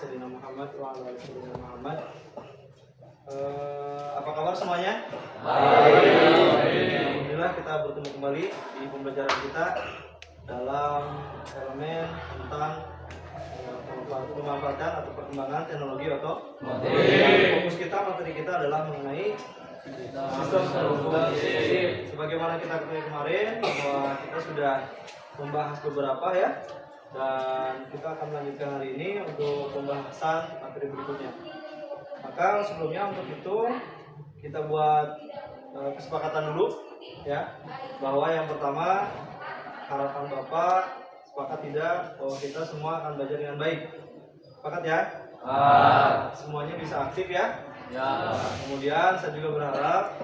sayyidina Muhammad wa ala ali sayyidina Muhammad. Apa kabar semuanya? Baik. Alhamdulillah kita bertemu kembali di pembelajaran kita dalam elemen tentang pemanfaatan atau perkembangan teknologi otomotif. Fokus kita, materi kita adalah mengenai sistem produksi. Sebagaimana kita ketahui kemarin bahwa kita sudah membahas beberapa ya, dan kita akan melanjutkan hari ini untuk pembahasan materi berikutnya. Maka sebelumnya untuk itu kita buat kesepakatan dulu ya, bahwa yang pertama harapan Bapak sepakat tidak bahwa kita semua akan belajar dengan baik. Sepakat ya? Semuanya bisa aktif ya? Ya. Kemudian saya juga berharap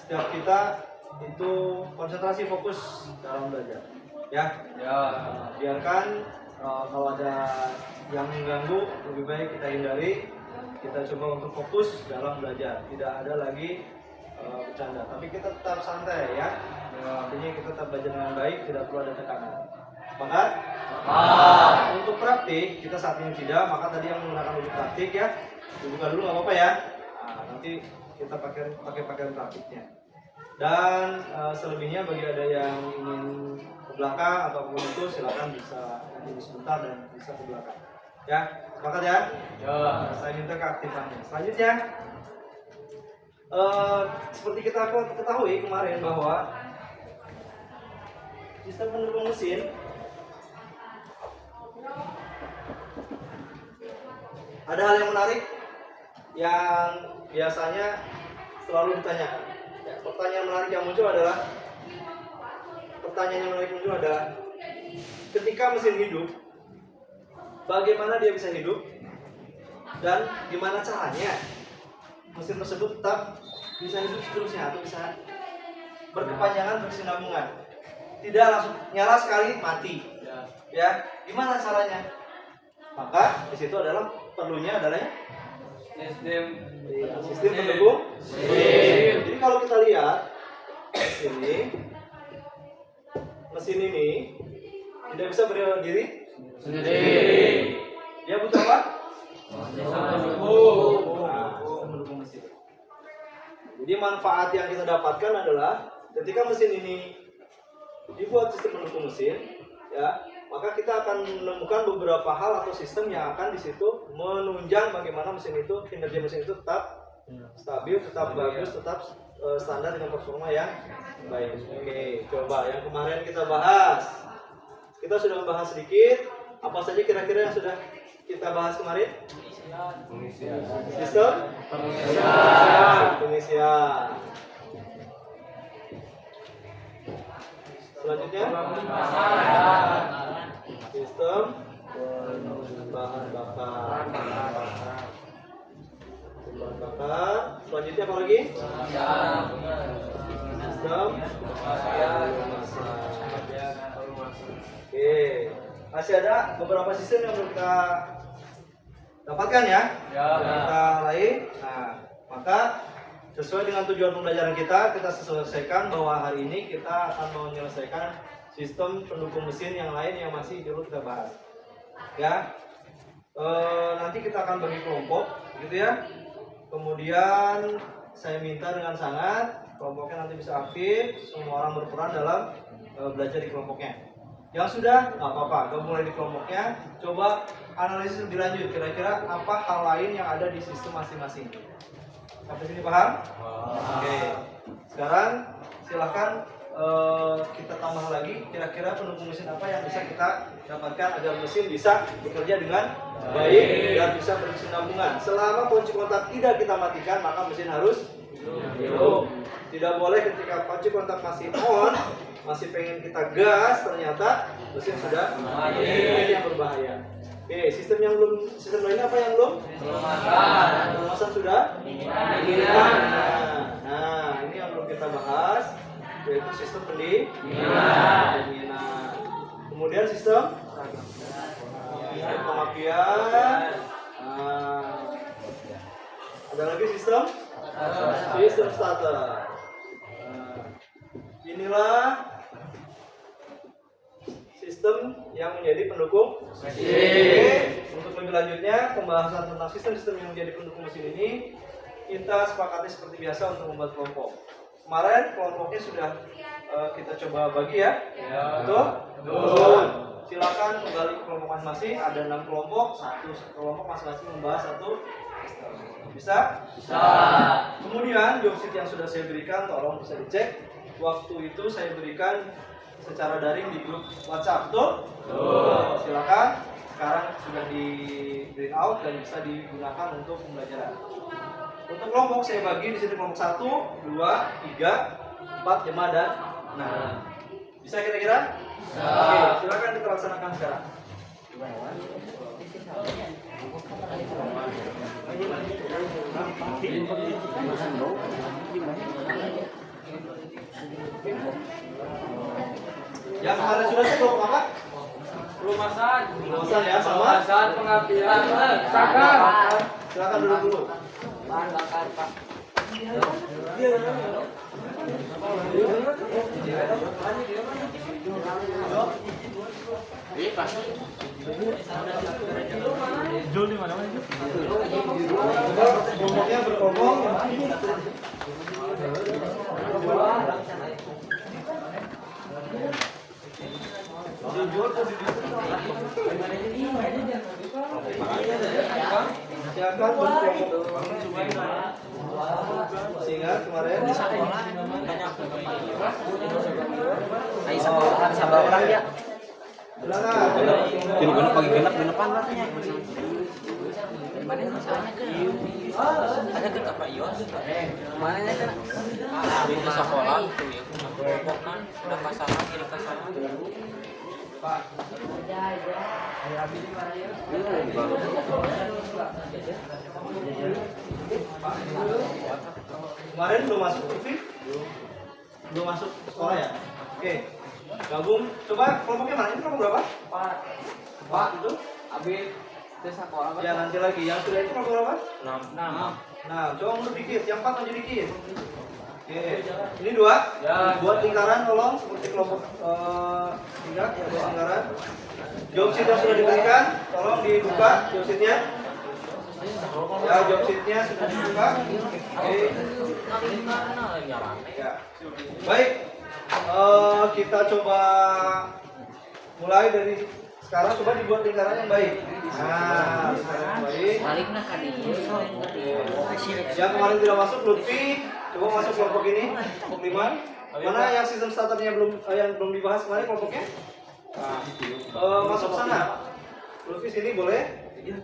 setiap kita itu konsentrasi fokus dalam belajar ya. Biarkan kalau ada yang mengganggu lebih baik kita hindari. Kita coba untuk fokus dalam belajar, tidak ada lagi bercanda, tapi kita tetap santai ya. Artinya kita tetap belajar dengan baik, tidak perlu ada tekanan. Sepakat? Untuk praktik kita saat ini tidak, maka tadi yang menggunakan untuk praktik ya dibuka dulu nggak apa-apa ya. Nanti kita pakai pakaian praktiknya. Dan selebihnya bagi ada yang ingin ke belakang ataupun itu silakan bisa nanti sebentar dan bisa ke belakang. Ya, sepakat ya? Saya minta keaktifannya. Selanjutnya, seperti kita ketahui kemarin bahwa sistem pendukung mesin ada hal yang menarik yang biasanya selalu ditanyakan. Ya, pertanyaan menarik yang muncul adalah ketika mesin hidup, bagaimana dia bisa hidup dan gimana caranya mesin tersebut tetap bisa hidup seterusnya atau bisa berkepanjangan berkesinambungan, tidak langsung nyala sekali mati ya, gimana caranya? Maka di situ adalah perlunya adalah sistem pendukung. Jadi kalau kita lihat mesin ini tidak bisa berdiri sendiri. Dia butuh apa? Sistem pendukung mesin. Jadi manfaat yang kita dapatkan adalah ketika mesin ini dibuat sistem pendukung mesin, ya, maka kita akan menemukan beberapa hal atau sistem yang akan di situ menunjang bagaimana mesin itu, kinerja mesin itu tetap stabil, tetap bagus, tetap standar dengan performa yang baik. Oke, coba yang kemarin kita bahas. Kita sudah membahas sedikit. Apa saja kira-kira yang sudah kita bahas kemarin? Sistem pengisian. Selanjutnya sistem bahan bakar. Selanjutnya apa lagi? Sistem Oke, masih ada beberapa sistem yang belum kita dapatkan ya. Kita lain. Nah, maka sesuai dengan tujuan pembelajaran kita selesaikan bahwa hari ini kita akan menyelesaikan sistem pendukung mesin yang lain yang masih perlu kita bahas. Ya, nanti kita akan bagi kelompok, gitu ya. Kemudian saya minta dengan sangat kelompoknya nanti bisa aktif, semua orang berperan dalam belajar di kelompoknya. Yang sudah nggak apa-apa, gak mulai di kelompoknya, coba analisis lebih lanjut. Kira-kira apa hal lain yang ada di sistem masing-masing. Sampai sini paham? Oke. Sekarang silahkan kita tambah lagi. Kira-kira pendukung mesin apa yang bisa kita dapatkan agar mesin bisa bekerja dengan baik dan bisa berkesinambungan. Selama kunci kontak tidak kita matikan, maka mesin harus hidup. Tidak boleh ketika kunci kontak masih on, masih pengen kita gas, ternyata mesin sudah mati. Ini yang berbahaya. Oke, sistem lainnya apa yang belum? Pengemasan sudah? Nah, ini yang belum kita bahas, yaitu sistem pendinginan. Kemudian sistem pengapian. Ada lagi sistem starter. Inilah sistem yang menjadi pendukung mesin. Oke, untuk lebih lanjutnya pembahasan tentang sistem-sistem yang menjadi pendukung mesin ini kita sepakati seperti biasa untuk membuat kelompok. Kemarin kelompoknya sudah kita coba bagi ya. Betul? Betul. Silakan kembali ke kelompok masing-masing. Ada 6 kelompok, satu kelompok masing-masing membahas satu. Bisa? Bisa. Kemudian job sheet yang sudah saya berikan tolong bisa dicek. Waktu itu saya berikan secara daring di grup WhatsApp, betul? Betul. Silakan. Sekarang sudah di print out dan bisa digunakan untuk pembelajaran. Untuk kelompok saya bagi di sini kelompok 1, 2, 3, 4 jemaah dan 6. Bisa kira-kira? Bisa. Oke, silakan kita laksanakan sekarang. Yang kemarin sudah saya kelompok apa? Pelumasan. Pelumasan ya, sama? Pelumasan, pengambilan, sakar. Silakan duduk dulu. Bahan bakar, Pak. Jual di mana? Kelompoknya berkelompok. Silakan berkelompok. Sehingga kemarin di sekolah Sabar orang ya. silakan. Genap pagi genap genapan lah. Ada ke Pak Yos. Mana nya kan? Di sekolah tuh ya. Kelompoknya udah pasangan, kirim pasangan. Pak. Kemarin belum masuk TV? Belum masuk sekolah ya? Oke. Gabung. Coba kelompoknya mana? Ini kelompok berapa? Pak itu Abid desa sekolah. Ya nanti lagi. Yang sudah itu kelompok berapa? 6. Nah, coba mundur dikit. Yang 4 maju dikit. Oke. Ini 2. Ya. Buat lingkaran tolong seperti kelompok 3 ya, buat lingkaran. Job sheet yang sudah diberikan, tolong dibuka job sheetnya. Ya, job sheetnya sudah dibuka. Oke. Ya. Baik. Kita coba mulai dari sekarang. Coba dibuat lingkaran yang baik. Nah, lingkaran yang baik. Yang kemarin tidak masuk Lutfi, coba masuk kelompok ini, kelompok 5. Mana yang sistem starternya yang belum dibahas kemarin kelompoknya? Nah, masuk sana. Lutfi sini boleh?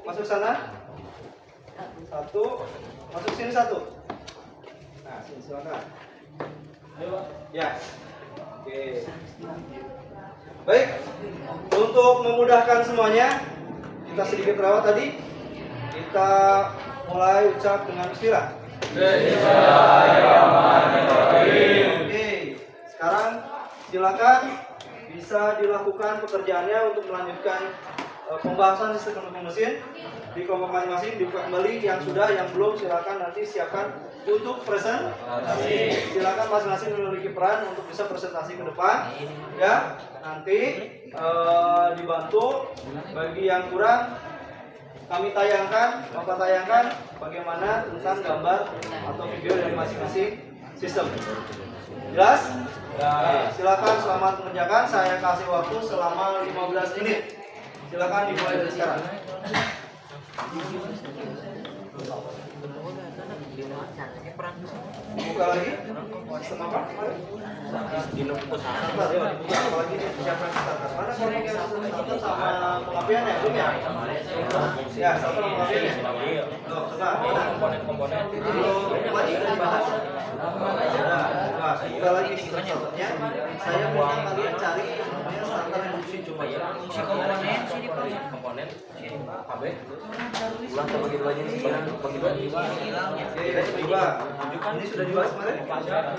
Masuk sana. 1. Masuk sini 1. Nah, sini silakan. Ya. Oke. Baik. Untuk memudahkan semuanya, kita sedikit rawat tadi. Kita mulai ucap dengan bismillah. Bismillahirrahmanirrahim. Oke. Sekarang silakan bisa dilakukan pekerjaannya untuk melanjutkan pembahasan sistem pendukung mesin di kelompok masing-masing. Dibuka kembali yang sudah, yang belum silakan nanti siapkan untuk presentasi. Silakan masing-masing memiliki peran untuk bisa presentasi ke depan. Ya, nanti dibantu. Bagi yang kurang kami tayangkan, Bapak tayangkan bagaimana tentang gambar atau video dari masing-masing sistem. Jelas? Ya. Silakan selamat mengerjakan. Saya kasih waktu selama 15 menit. Silakan dimulai dari sekarang. Buka lagi. Sistem apa? Apalagi disiapkan starter. Mana starter sama pengapian ya? Belum ya? Ya, starter sama pengapian ya? Loh, coba. Komponen-komponen. Kemarin sudah dibahas. Nah, buka lagi sistem starternya. Saya minta kalian cari starter yang fungsi coba ya. Si komponen, komponen, KB. Ulang kita bagi dua aja nih, bagi dua. Oke, coba. Ini sudah dibahas kemarin? Sudah.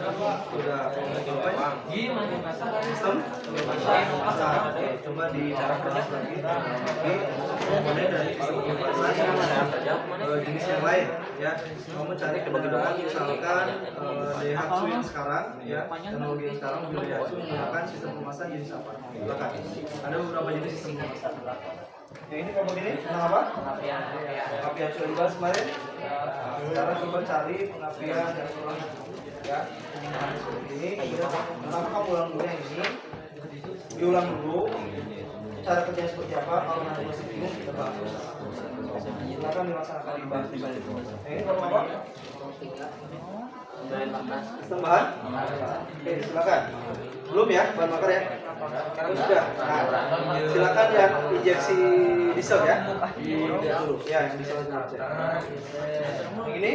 Sistem? Oke, coba dibahas lagi. Komponen dari sistem jenis yang lain. ya. Kamu cari kendaraan misalkan Daihatsu yang sekarang, ya, teknologi yang sekarang mobil Daihatsu menggunakan sistem pemasan jenis apa? Silakan. Ada beberapa jenis sistem pemasan. Yang ini kamu gini, tentang apa? Pengapian sudah dibahas kemarin. Sekarang coba cari pengapian yang kurang, ya. Ini, kenapa kamu ulang dulu yang ini? Diulang dulu. Cara kerjanya seperti apa? Kalau nanti masih bingung kita bahas. Silakan dilaksanakan di bahas. Ini kalau apa? Sistem bahan? Oke, silakan. Belum ya, bahan bakar ya? Sekarang sudah. Nah, silakan yang injeksi diesel ya. Dulu. Ya, yang diesel dulu. Yang ini?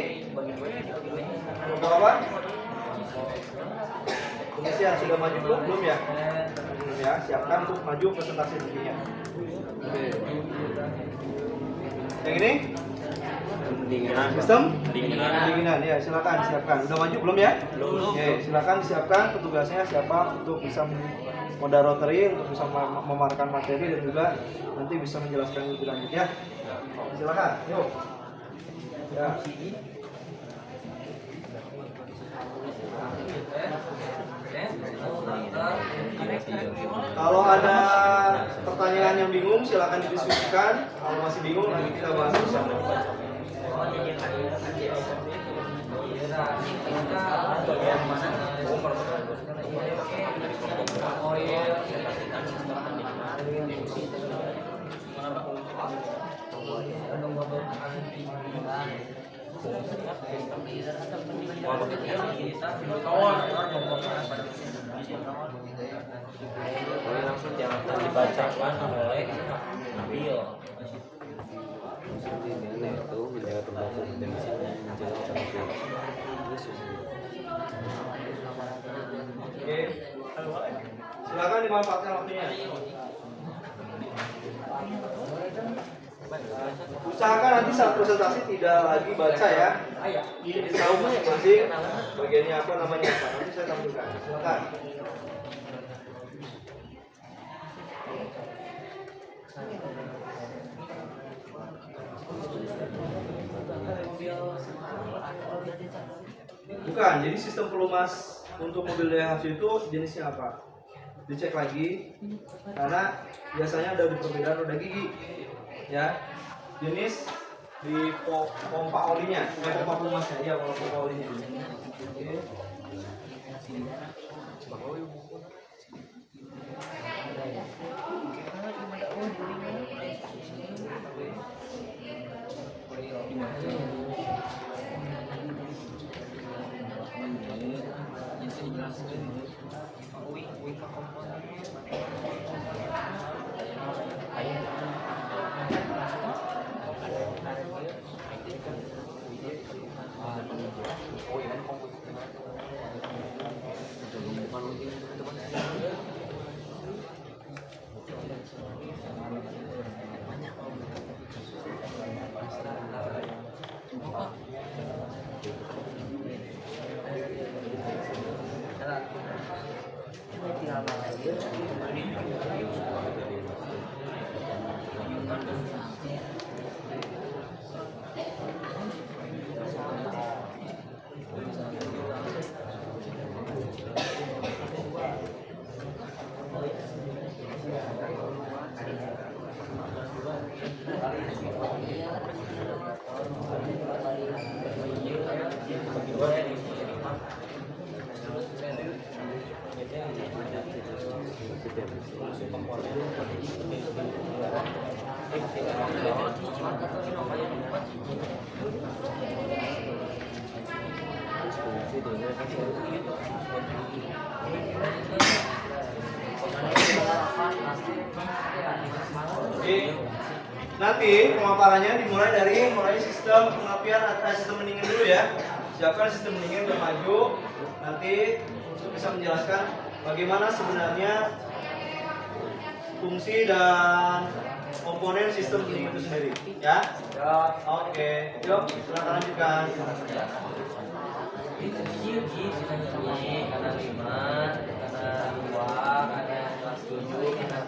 Untuk apa? Pengisian sudah maju belum? Belum ya? Belum ya. Siapkan untuk maju presentasi nantinya. Oke. Yang ini? Pendinginan. Sistem? Pendinginan. Ya, silakan disiapkan. Udah maju belum ya? Belum. Oke, silakan disiapkan petugasnya siapa untuk bisa moderatory, untuk bisa memaparkan materi dan juga nanti bisa menjelaskan lebih lanjut ya. Silakan. Yuk. Ya. Kalau ada pertanyaan yang bingung silakan didiskusikan. Kalau masih bingung nanti kita bahas bersama. Langsung jangan dibacakan oleh Nabil. Itu menjaga tembakau dan menjaga tembakau. Oke. Silakan dimanfaatkan waktunya. Usahakan nanti saat presentasi tidak lagi baca ya. Jadi tahu masing-masing bagiannya apa, namanya apa. Nanti saya tampilkan. Silakan. Bukan, jadi sistem pelumas untuk mobil Daihatsu itu jenisnya apa? Dicek lagi, karena biasanya ada di perbedaan roda gigi, ya. Jenis di pompa olinya, pompa pelumasnya, ya kalau pompa olinya. Oke. Nanti pemaparannya dimulai dari sistem pengapian atau sistem pendingin dulu ya. Siapkan sistem pendingin udah maju. Nanti untuk bisa menjelaskan bagaimana sebenarnya fungsi dan komponen sistem pendingin itu sendiri, ya. Oke. Yuk, silakan lanjutkan. Karena 5, karena 2, karena 7,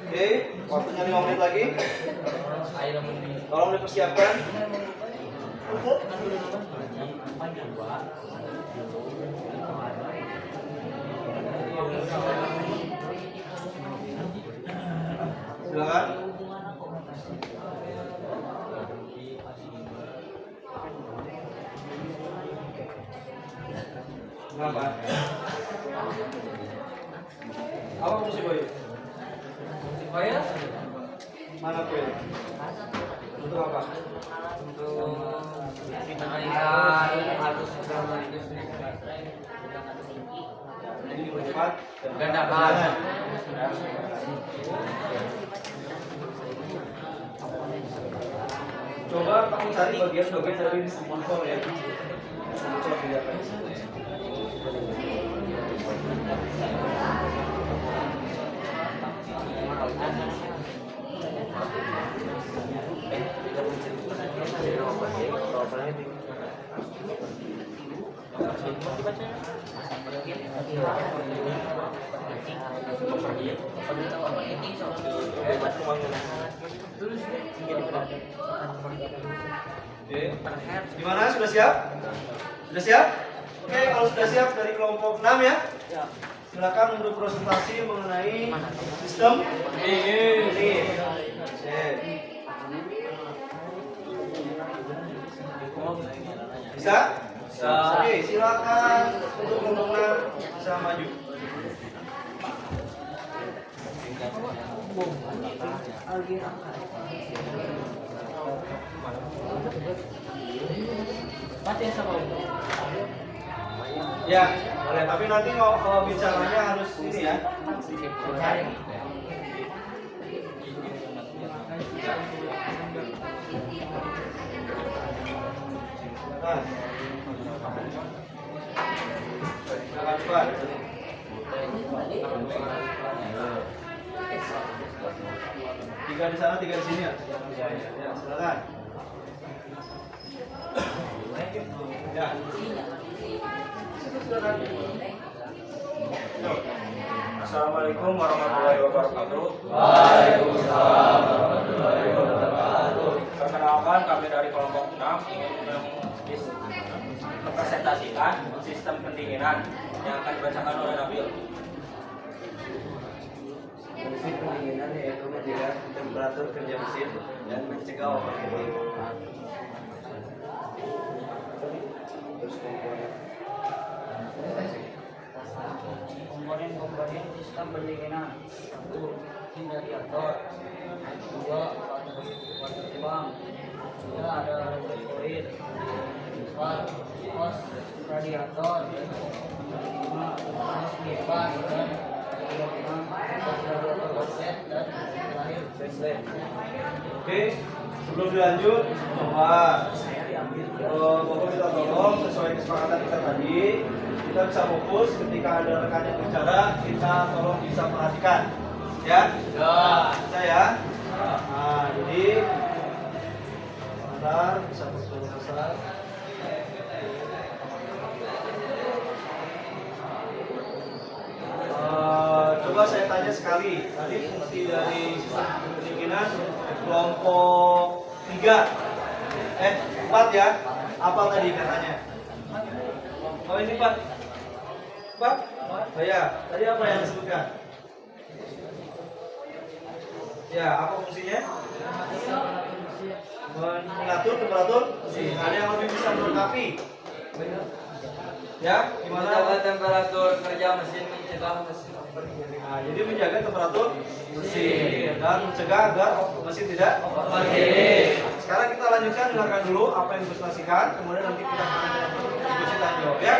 Oke, waktunya 5 menit lagi. Tolong dipersiapkan. Silakan. Kenapa? Apa fungsi boy? Mana boy? Untuk apa? Cepat. Gandakan. Coba kamu cari bagian-bagian dari distributor ya. Distributor tidak kan. Oke. Gimana? Sudah siap? Sudah siap? Oke, kalau sudah siap dari kelompok 6 ya. Silakan untuk presentasi mengenai sistem ini. Bisa? Bisa. Oke, silakan untuk kelompok 6 bisa maju. Ya, boleh. Tapi nanti kalau bicaranya harus ini ya. Nah, jangan lupa. Tiga di sana, tiga di sini ya. Ya, silakan. Ya. Assalamualaikum warahmatullahi wabarakatuh. Waalaikumsalam warahmatullahi wabarakatuh. Perkenalkan, kami dari kelompok 6 ingin mempresentasikan sistem pendinginan yang akan dibacakan oleh Nabil. Fungsi pendinginan yaitu menjaga temperatur kerja mesin dan mencegah overheating. Terus Komponen sistem pendinginan. 1. Radiator. 2. Water pump. 3. Ada reservoir. 4. Hos radiator. 5. Hos pipa dan 6. Hos radiator offset dan terakhir baseline. Oke, sebelum dilanjut, coba Bapak minta tolong sesuai kesepakatan kita tadi, kita bisa fokus ketika ada rekan yang bicara, kita tolong bisa perhatikan, ya? Bisa ya? Nah, jadi sebentar, bisa besar. Coba saya tanya sekali, tadi fungsi dari sistem pendinginan kelompok 4 ya, apa tadi katanya? Oh ini 4? Oh ya, tadi apa yang disebutkan? Ya, apa fungsinya? Mengatur temperatur mesin. Ada yang lebih bisa melengkapi? Ya, gimana? Menjaga temperatur kerja mesin, mencegah mesin Nah, jadi menjaga temperatur mesin dan mencegah agar mesin tidak overheating. Sekarang kita lanjutkan, dengarkan dulu apa yang dipresentasikan, kemudian nanti kita akan diskusi tanya jawab ya.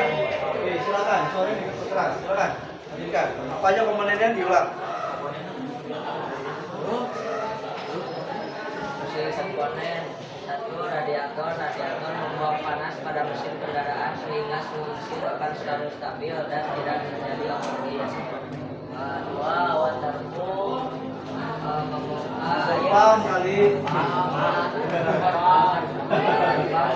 Oke, silakan. Suaranya diperkeras. Silakan. Lanjutkan. Apa aja komponennya diulang. Fungsi komponen 1. Radiator membuang panas pada mesin kendaraan sehingga suhu mesin akan selalu stabil dan tidak terjadi overheat. 2. Water pump Paham kali.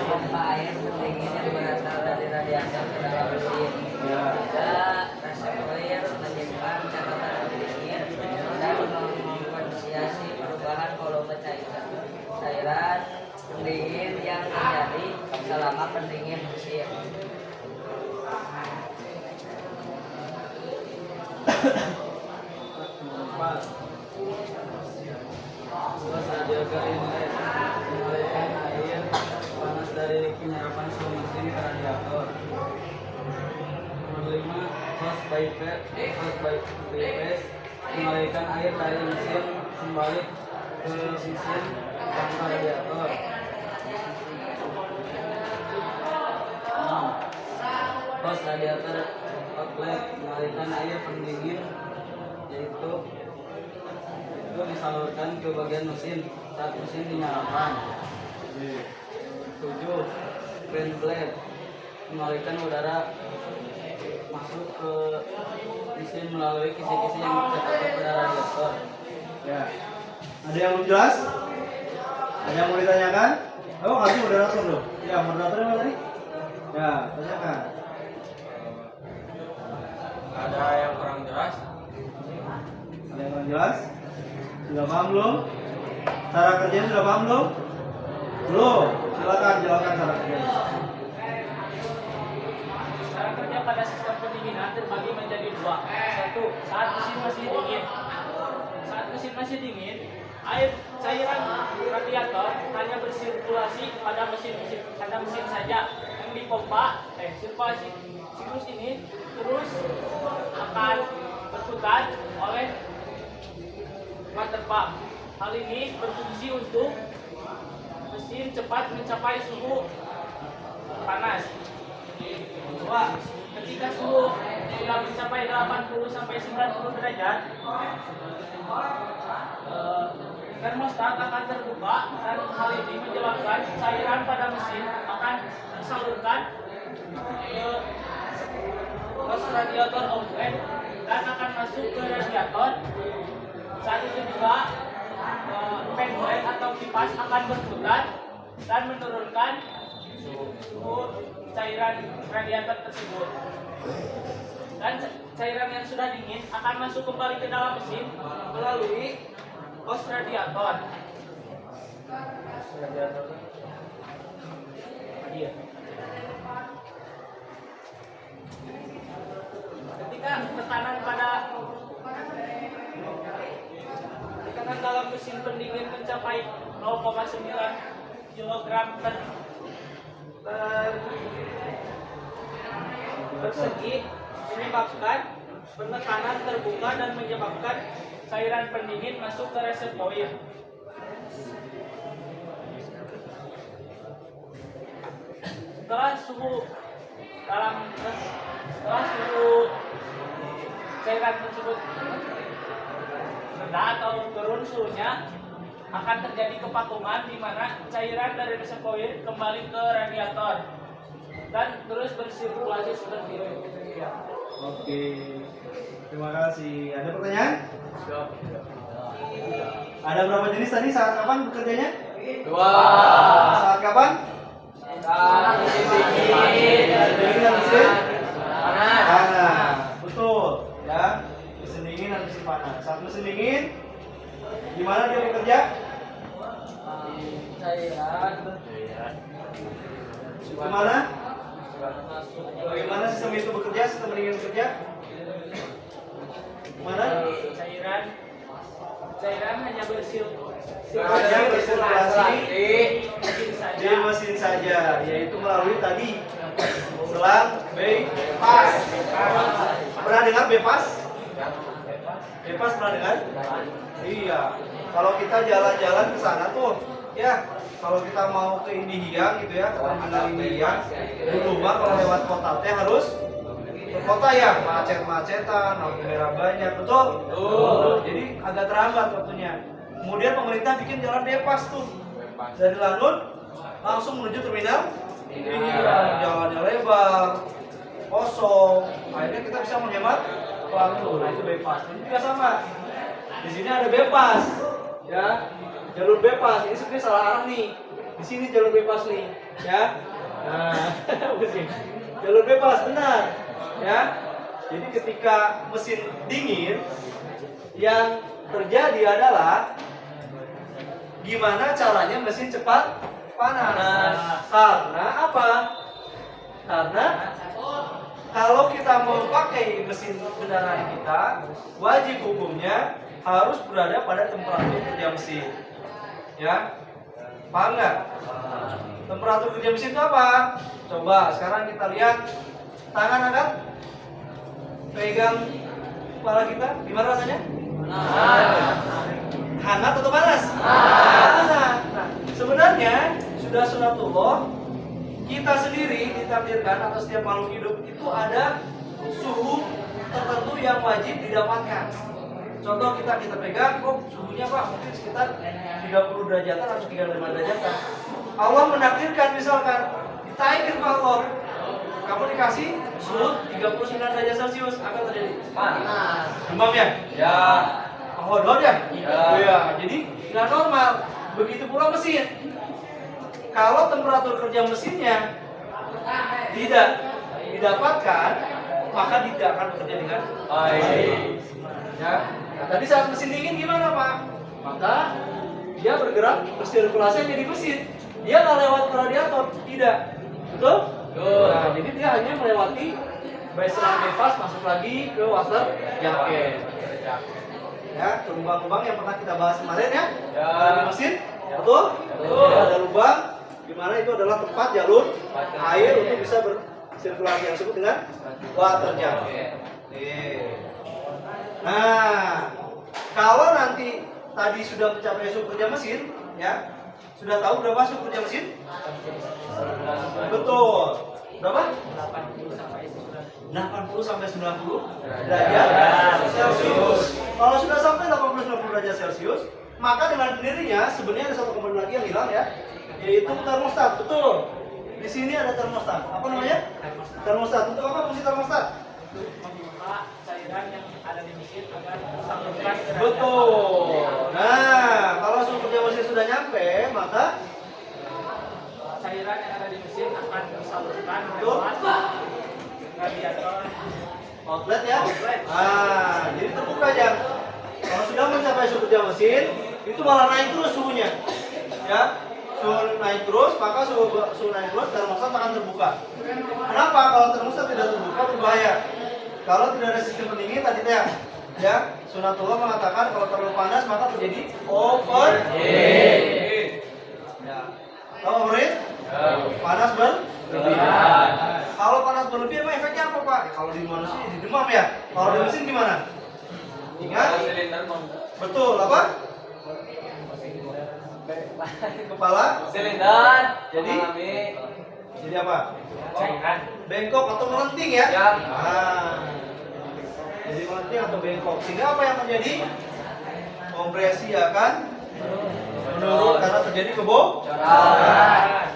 pompa air pendingin yang berasal dari radiator ke dalam mesin. 3. Reservoir menyimpan catatan aktivitas Bos radiator inlet mengalirkan air panas dari penyerapan suhu mesin ke radiator. Nomor 5, hose bypass mengalirkan air dari mesin kembali ke mesin tanpa radiator. 6, hose radiator outlet mengalirkan air pendingin yaitu itu disalurkan ke bagian mesin saat mesin dinyalakan. 7, fan blade mengalirkan udara masuk ke mesin melalui kisi-kisi yang tertutup pada radiator. Ya. Ada yang belum jelas? Ada yang mau ditanyakan? Oh, kasih moderator dulu. Ya, moderatornya mana tadi? Ya, tanyakan. Ada yang kurang jelas? Ada yang kurang jelas? Sudah paham belum? Cara kerjanya sudah paham belum? Belum. Silakan jelaskan cara kerjanya. Cara kerja pada sistem pendinginan terbagi menjadi dua. Satu, saat mesin masih dingin. Saat mesin masih dingin, air cairan radiator hanya bersirkulasi pada mesin saja. Yang dipompa, sirkulasi siklus ini terus akan berputar oleh water pump. Hal ini berfungsi untuk mesin cepat mencapai suhu panas. Kedua, ketika suhu sudah mencapai 80 sampai 90 derajat, termostat akan terbuka dan hal ini menyebabkan cairan pada mesin akan disalurkan ke hose radiator outlet dan akan masuk ke radiator. Saat itu juga fan blade atau kipas akan berputar dan menurunkan suhu cairan radiator tersebut. Dan cairan yang sudah dingin akan masuk kembali ke dalam mesin melalui hose radiator. Ketika tekanan dalam mesin pendingin mencapai 0,9 kg per persegi, menyebabkan penekanan terbuka dan menyebabkan cairan pendingin masuk ke reservoir. Setelah suhu cairan tersebut rendah atau turun suhunya, akan terjadi kevakuman di mana cairan dari reservoir kembali ke radiator dan terus bersirkulasi seperti itu. Oke. Terima kasih. Ada pertanyaan? Ada berapa jenis tadi? Saat kapan bekerjanya? 2. Saat kapan? Saat mesin dingin Dingin dan mesin panas. panas. Betul. Ya. Mesin dingin dan mesin panas. Saat mesin dingin, gimana dia bekerja? Cairan Gimana? Bagaimana sistem itu bekerja? Sistem pendingin bekerja? Gimana? Cairan hanya bersirkulasi bersirkulasi di mesin saja, yaitu melalui tadi selang bypass. Pernah dengar bypass? Bypass pernah dengar? Iya. Kalau kita jalan-jalan ke sana tuh, ya, kalau kita mau ke Indihiyang gitu ya, terminal Indihiyang, dulu mah kalau lewat kota teh harus ke kota ya, macet-macetan, lampu merah banyak, betul? Jadi agak terhambat waktunya. Kemudian pemerintah bikin jalan bypass tuh, dari Langun langsung menuju terminal Indihiyang, jalannya lebar, kosong, akhirnya kita bisa menghemat waktu. Nah itu bypass. Ini juga sama. Di sini ada bypass, ya, jalur bypass. Ini sebenarnya salah arah nih. Di sini jalur bypass nih, ya. Nah, jalur bypass benar, ya. Jadi ketika mesin dingin, yang terjadi adalah gimana caranya mesin cepat panas. Karena apa? Karena kalau kita mau pakai mesin kendaraan kita, wajib hukumnya harus berada pada temperatur kerja mesin. Ya, paham nggak? Temperatur kerja mesin itu apa? Coba sekarang kita lihat, tangan angkat, pegang kepala kita, gimana rasanya? Hangat atau panas? Hangat. Nah, sebenarnya sudah sunatullah, kita sendiri ditakdirkan atau setiap makhluk hidup itu ada suhu tertentu yang wajib didapatkan. Contoh kita pegang, kok suhunya Pak mungkin sekitar 30 derajatan atau 35 derajatan. Allah menakdirkan misalkan ditaikin ke Allah, kamu dikasih suhu 39 derajat Celcius, apa yang terjadi? Panas. Demam ya? Ya. Penghodor ya? Ya. Jadi nggak normal. Begitu pula mesin. Kalau temperatur kerja mesinnya tidak didapatkan, maka tidak akan bekerja dengan baik. Ya. Nah, tadi saat mesin dingin gimana Pak? Maka dia bergerak bersirkulasi jadi mesin. Dia nggak lewat ke radiator, tidak. Betul? Nah, jadi dia hanya melewati baseline bypass, masuk lagi ke water jacket. Ya, ke lubang-lubang yang pernah kita bahas kemarin ya. Di mesin, betul? Ada lubang, di mana itu adalah tempat jalur air untuk bisa bersirkulasi yang disebut dengan water jacket. Nah, kalau nanti tadi sudah mencapai suhu kerja mesin, ya, sudah tahu berapa suhu kerja mesin? Betul. Berapa? 80 sampai 90 derajat Celcius. Kalau sudah sampai 80-90 derajat Celcius, maka dengan sendirinya sebenarnya ada satu komponen lagi yang hilang ya, yaitu termostat. Betul. Di sini ada termostat. Apa namanya? Termostat. Untuk apa fungsi termostat? Membuka cairan yang ada di mesin agar tersalurkan ke Betul. Nah, kalau suhu kerja mesin sudah nyampe, maka cairan yang ada di mesin akan tersalurkan Betul. lewat radiator outlet ya. Ah, jadi terbuka aja. Kalau sudah mencapai suhu kerja mesin, itu malah naik terus suhunya. Ya, suhu naik terus, maka suhu naik terus, termostat akan terbuka. Kenapa? Kalau termostat tidak terbuka berbahaya. Kalau tidak ada sistem pendingin tadi ya, sunatullah mengatakan kalau terlalu panas maka terjadi overheat. Ya. Tahu overheat? Panas berlebihan. Kalau panas berlebih emang efeknya apa Pak? Kalau di manusia jadi demam ya. Kalau di mesin gimana? Ingat? Betul apa? Kepala Silinder. jadi apa? cairan. Bengkok atau melenting ya? Ah. Jadi melenting atau bengkok. Sehingga apa yang terjadi? Kompresi akan menurun karena terjadi kebocoran. Nah,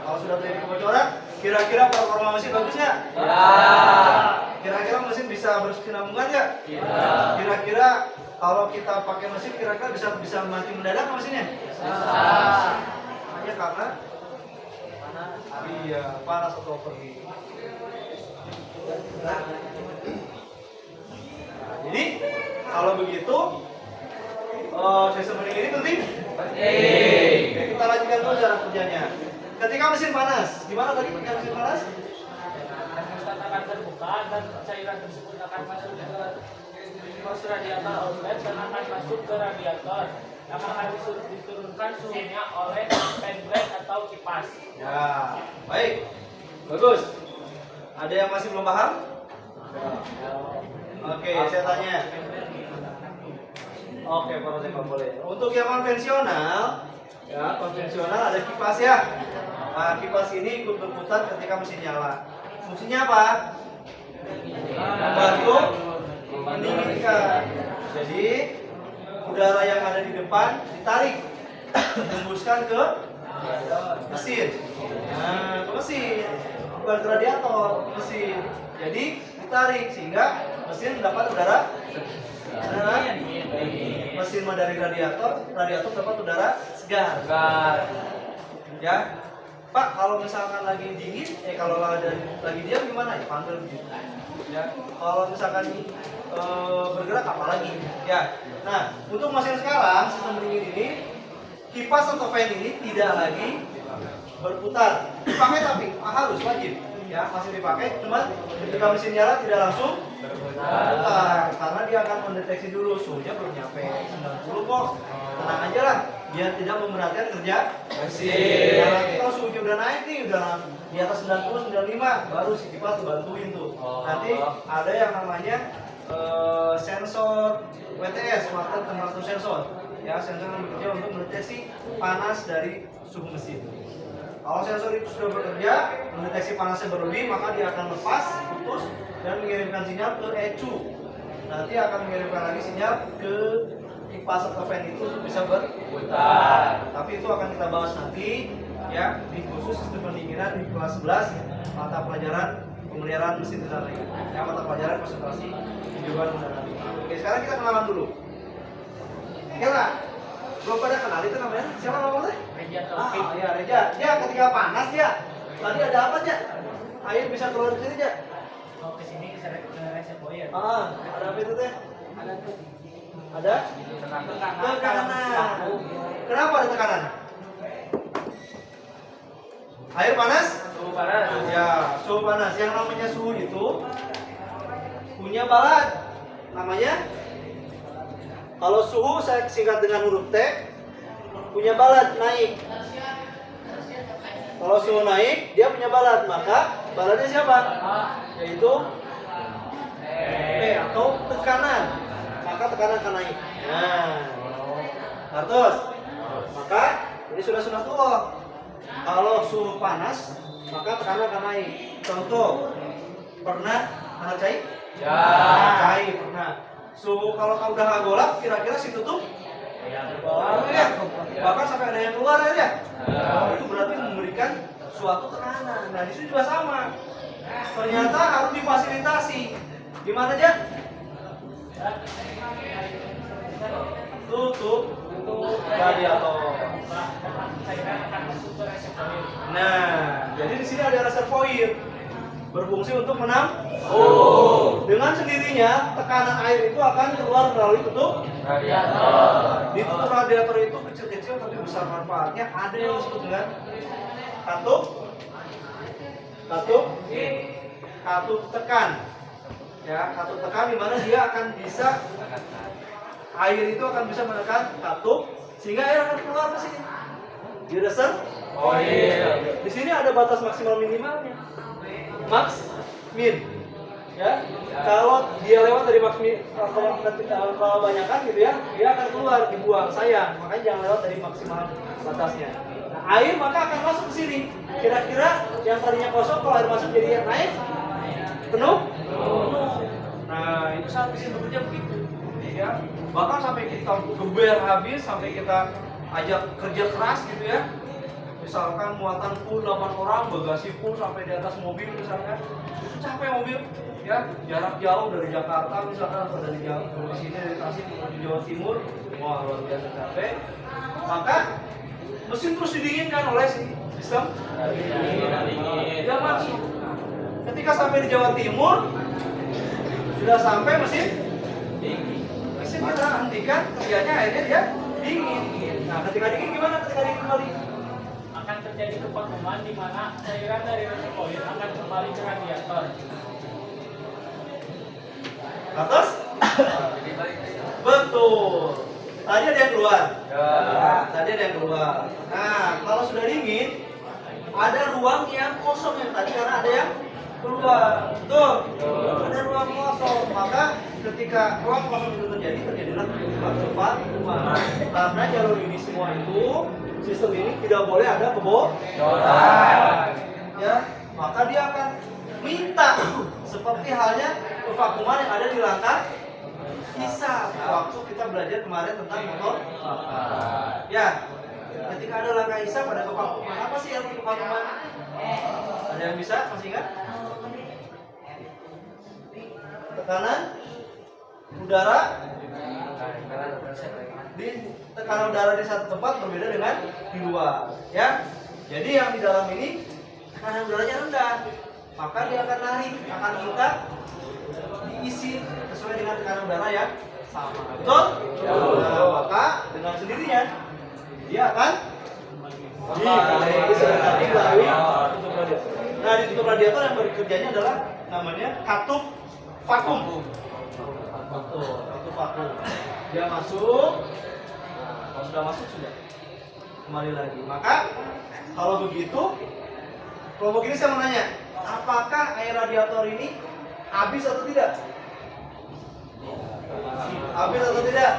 kalau sudah terjadi kebocoran, kira-kira performa mesin bagus nggak? Kira-kira mesin bisa berkesinambungan nggak? Kira-kira kalau kita pakai mesin, kira-kira bisa mati mendadak nggak mesinnya? Hanya karena panas atau overheat. Nah, jadi kalau begitu sistem pendingin ini penting. Oke, kita lanjutkan dulu cara kerjanya. Ketika mesin panas, gimana tadi ketika mesin panas? Termostat akan terbuka dan cairan tersebut akan masuk ke pos radiator outlet dan akan masuk ke radiator yang akan diturunkan suhunya oleh fan blade atau kipas. Ya, baik, bagus. Ada yang masih belum paham? Oke, saya tanya. Oke, Pak boleh. Untuk yang konvensional, ya konvensional ada kipas ya. Nah, kipas ini ikut berputar ketika mesin nyala. Fungsinya apa? Membantu mendinginkan. Jadi udara yang ada di depan ditarik, menembuskan ke mesin. Nah, ke mesin, bukan ke radiator, ke mesin. Jadi ditarik sehingga mesin mendapat udara. Nah, mesin dari radiator dapat udara segar. Ya, Pak, kalau misalkan lagi dingin, kalau lagi diam gimana? Ya panggil gitu. Ya, kalau misalkan bergerak apalagi. Ya, nah untuk mesin sekarang sistem pendingin ini, kipas atau fan ini tidak lagi berputar. Dipakai tapi harus wajib. ya masih dipakai, cuman ketika mesin nyala tidak langsung berputar karena dia akan mendeteksi dulu suhunya belum nyampe 90 kok. Tenang aja lah, biar tidak memberatkan kerja mesin. Nah, kalau suhunya udah naik nih, udah di atas 90, 95, baru si kipas dibantuin tuh. Nanti ada yang namanya sensor WTS, water temperature sensor. Ya, sensor yang bekerja untuk mendeteksi panas dari suhu mesin. Kalau sensor itu sudah bekerja, mendeteksi panasnya berlebih, maka dia akan lepas, putus, dan mengirimkan sinyal ke ECU. Nanti akan mengirimkan lagi sinyal ke kipas atau fan itu untuk bisa berputar. Tapi itu akan kita bahas nanti, ya, di khusus sistem pendinginan di kelas 11 mata pelajaran pemeliharaan mesin kendaraan ringan. Ya, mata pelajaran konsentrasi kejiwaan kendaraan ringan. Oke, sekarang kita kenalan dulu. Oke lah, belum pada kenal itu namanya? Siapa namanya? Reja Ah, Taufik. iya Reja. Dia ketika panas dia. Tadi ada apa aja? Air bisa keluar dari sini aja. Mau ke sini ke reservoir. Ah, ada apa itu teh? Ada tuh. Ada? Tekanan. Kenapa ada tekanan? Air panas? Suhu panas. Ya, suhu panas. Yang namanya suhu itu punya balad. Namanya? Kalau suhu saya singkat dengan huruf T, punya balad naik. Kalau suhu naik, dia punya balad. Maka baladnya siapa? Yaitu P atau tekanan. Maka tekanan akan naik. Nah, terus. Maka ini sudah sunatullah. Kalau suhu panas, maka tekanan akan naik. Contoh, pernah cai? Ya. Cai pernah. Suhu kalau udah nggak golap, kira-kira situ tuh ya. Bahkan sampai ada yang keluar ya. Itu berarti memberikan suatu tekanan. Nah, di sini juga sama. Ternyata harus difasilitasi. Gimana aja? Tutup radiator. Nah, jadi di sini ada reservoir berfungsi untuk menampung. Dengan sendirinya tekanan air itu akan keluar melalui tutup radiator. Di tutup radiator itu kecil-kecil tapi besar manfaatnya. Ada yang disebut dengan katup tekan. Ya, katup tekan di mana dia akan bisa air itu akan bisa menekan katup sehingga air akan keluar ke sini. Di reservoir. Di sini ada batas maksimal minimalnya. Max min. Ya, kalau dia lewat dari max min, kalau banyakan gitu ya, dia akan keluar dibuang, sayang. Makanya jangan lewat dari maksimal batasnya. Nah, air maka akan masuk ke sini. Kira-kira yang tadinya kosong kalau air masuk jadi naik penuh. Nah, itu saat mesin bekerja begitu. Ya, bahkan sampai kita geber habis, sampai kita ajak kerja keras gitu ya. Misalkan muatan full 8 orang, bagasi full sampai di atas mobil misalkan, itu capek mobil, ya jarak jauh dari Jakarta misalkan atau dari sini dari Tasik menuju Jawa Timur, wah luar biasa capek. Maka mesin terus didinginkan oleh sistem dingin. Dia masuk. Ketika sampai di Jawa Timur, sudah sampai mesin dingin. Mesin kita hentikan, kerjanya akhirnya dia dingin. Nah, ketika dingin gimana? Ketika dingin kembali Akan terjadi kevakuman di mana cairan dari reservoir akan kembali ke radiator. Atas? Betul. Tadi ada yang keluar. Tadi ada yang keluar. Nah, kalau sudah dingin, ada ruang yang kosong yang tadi karena ada yang keluar. Betul. Ada ruang kosong. Maka ketika ruang kosong itu terjadilah kevakuman. Karena jalur ini semua itu sistem ini tidak boleh ada kebocoran. Ya, maka dia akan minta seperti halnya kevakuman yang ada di langkah hisab waktu kita belajar kemarin tentang motor. Ya, ketika ada langkah hisab ada kevakuman. Apa sih arti kevakuman? Ada yang bisa masih ingat? Tekanan udara di tekanan udara di satu tempat berbeda dengan di luar, ya. Jadi yang di dalam ini tekanan udaranya rendah, maka dia akan narik, akan minta diisi sesuai dengan tekanan udara yang sama. Betul? Nah, maka dengan sendirinya dia akan ditarik melalui tutup radiator. Nah, di tutup radiator yang bekerjanya adalah namanya katup vakum. Betul, katup vakum. Dia masuk. Nah, kalau sudah masuk sudah kembali lagi. Maka kalau begitu, kelompok ini saya mau nanya, apakah air radiator ini habis atau tidak? Habis atau tidak?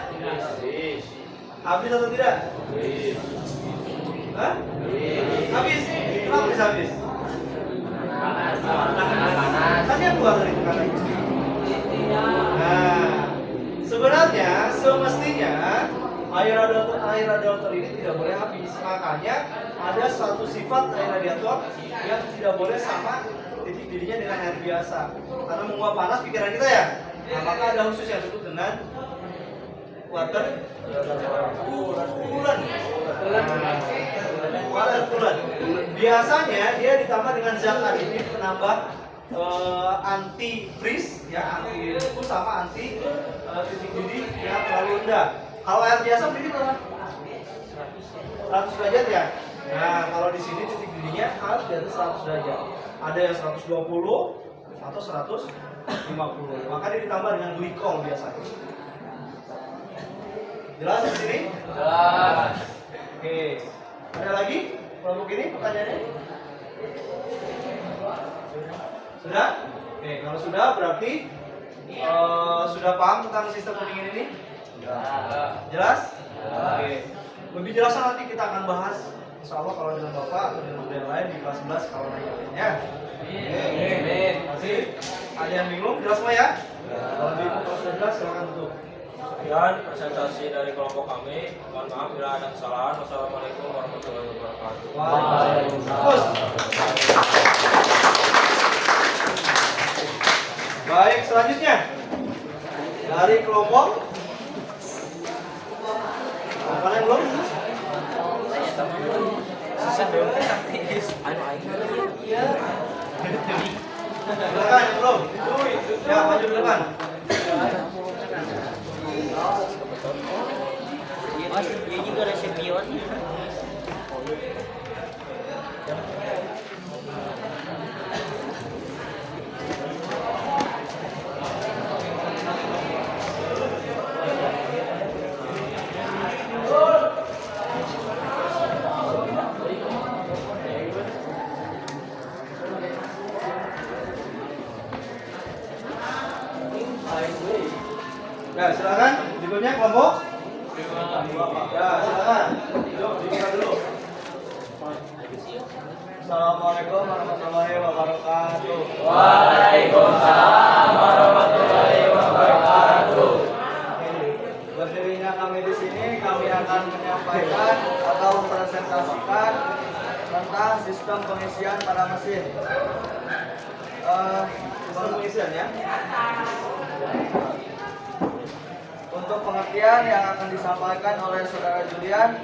Habis atau tidak? Hah? Habis. Kenapa bisa habis? Kan dia keluar dari tekanannya. Nah, sebenarnya semestinya air radiator ini tidak boleh habis. Makanya ada suatu sifat air radiator yang tidak boleh sama titik didihnya dengan air biasa. Karena menguap panas pikiran kita ya. Nah, maka ada khusus yang disebut dengan water coolant. Water coolant. Biasanya dia ditambah dengan zat aditif penambah anti freeze ya, anti itu sama anti titik didih yang terlalu rendah. Kalau air biasa mungkin berapa? 100 derajat ya. Nah, kalau di sini titik didihnya harus di atas 100 derajat. Ada yang 120 atau 150. Maka dia ditambah dengan glikol biasanya. Jelas di sini? Jelas. Oke. Ada lagi kelompok ini pertanyaannya? Sudah? Oke, kalau sudah berarti sudah paham tentang sistem pendingin ini? Jelas? Oke. Lebih jelasnya nanti kita akan bahas insya Allah kalau dengan Bapak atau dengan yang lain di kelas 11 kalau naik ya. Masih ada yang bingung? Jelas semua ya? Kalau bingung kalau sudah jelas silakan tutup. Sekian presentasi dari kelompok kami. Mohon maaf bila ada kesalahan. Wassalamualaikum warahmatullahi wabarakatuh. Waalaikumsalam. Baik, selanjutnya dari kelompok apa yang belum? Silakan yang belum. Ya, maju ke depan. Mas, dia juga resepion. Ya, silakan. Berikutnya kelompok. Ya, silakan. Yuk, dibuka dulu. Assalamualaikum warahmatullahi wabarakatuh. Waalaikumsalam warahmatullahi wabarakatuh. Berdirinya kami di sini, kami akan menyampaikan atau mempresentasikan tentang sistem pengisian pada mesin. Sistem pengisian ya. Untuk pengertian yang akan disampaikan oleh Saudara Julian.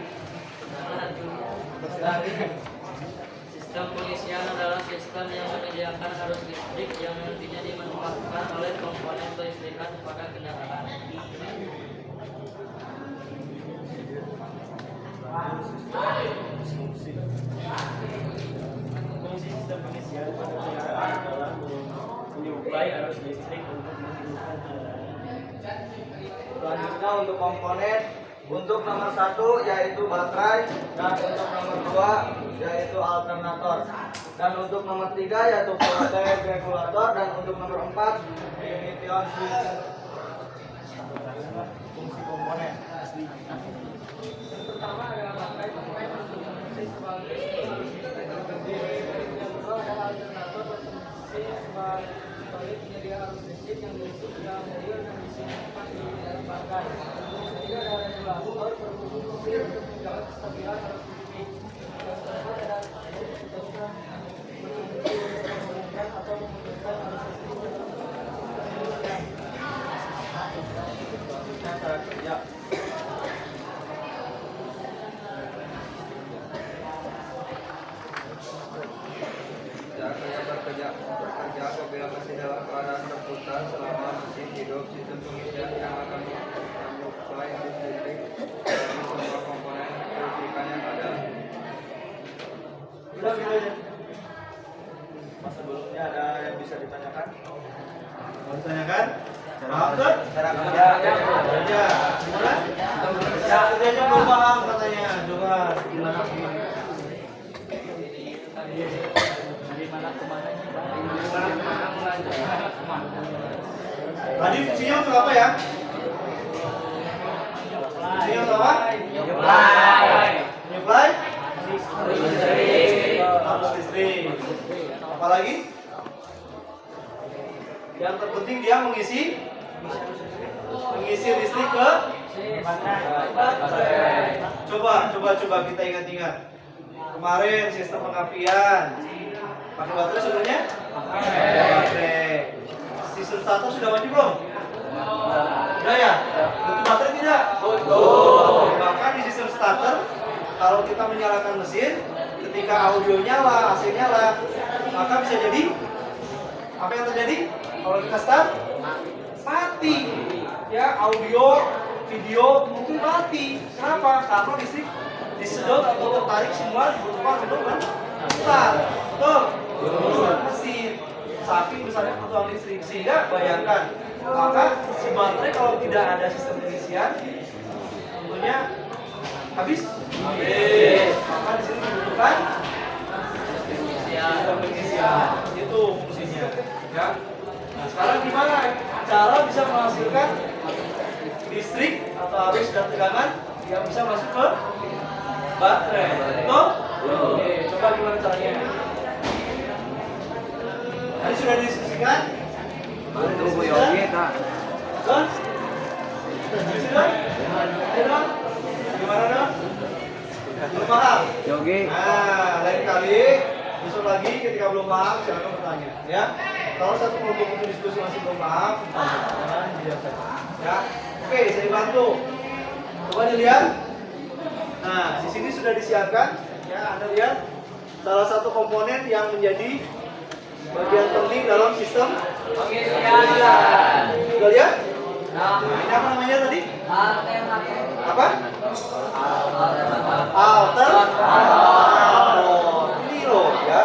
Sistem pengisian adalah sistem yang menyediakan arus listrik yang nantinya dimanfaatkan oleh komponen kelistrikan pada kendaraan. Fungsi sistem pengisian pada kendaraan adalah menyuplai arus listrik untuk menghidupkan kendaraan. Selanjutnya untuk komponen, untuk nomor 1 yaitu baterai, dan untuk nomor 2 yaitu alternator, dan untuk nomor 3 yaitu voltage regulator, dan untuk nomor 4 ignition switch. Fungsi komponen. Pertama adalah baterai berfungsi sebagai yang kedua adalah alternator berfungsi sebagai penyedia arus listrik yang diisi ke dalam mobil dan disimpan di dalam baterai. Yang ketiga adalah regulator berfungsi untuk menjaga kestabilan arus listrik. Yang keempat adalah menentukan atau memutuskan arus listrik ya. Bekerja apabila masih dalam keadaan terputar selama mesin hidup. Sistem pengisian yang akan menyuplai arus listrik dari semua komponen kelistrikan yang ada. Sudah gitu aja. aja belum paham katanya. Coba gimana sih? Tadi fungsinya untuk apa ya? Fungsinya untuk apa? Nyuplai arus listrik. Apalagi? Yang terpenting dia mengisi listrik ke coba kita ingat-ingat. Kemarin sistem pengapian pakai baterai sebenarnya? Baterai. Sistem starter sudah mati belum? Sudah ya? Butuh baterai tidak? Betul. Bahkan di sistem starter kalau kita menyalakan mesin, ketika audio nyala, AC nyala, maka bisa jadi apa yang terjadi? Kalau kita start mati. Ya, audio, video mungkin mati. Kenapa? Karena listrik disedot atau tertarik semua dibutuhkan untuk berputar. Betul? Mesin. Saking besarnya kebutuhan listrik, sehingga bayangkan, maka si baterai kalau tidak ada sistem pengisian, tentunya habis. Maka di sini dibutuhkan sistem pengisian. Itu fungsinya. Ya. Nah, sekarang gimana cara bisa menghasilkan listrik atau arus dan tegangan yang bisa masuk ke baterai? Betul? Oke, coba gimana caranya? Tadi sudah didiskusikan? Gimana dong? Belum paham? Nah, lain kali besok lagi ketika belum paham silakan bertanya, ya. Kalau satu kelompok itu diskusi masih belum paham, jangan dibiarkan. Ya, oke, saya bantu. Coba dilihat. Nah, di sini sudah disiapkan. Ya, Anda lihat salah satu komponen yang menjadi bagian penting dalam sistem pengisian. Sudah lihat? Ini apa namanya tadi? Apa? Alternator. Ini loh ya.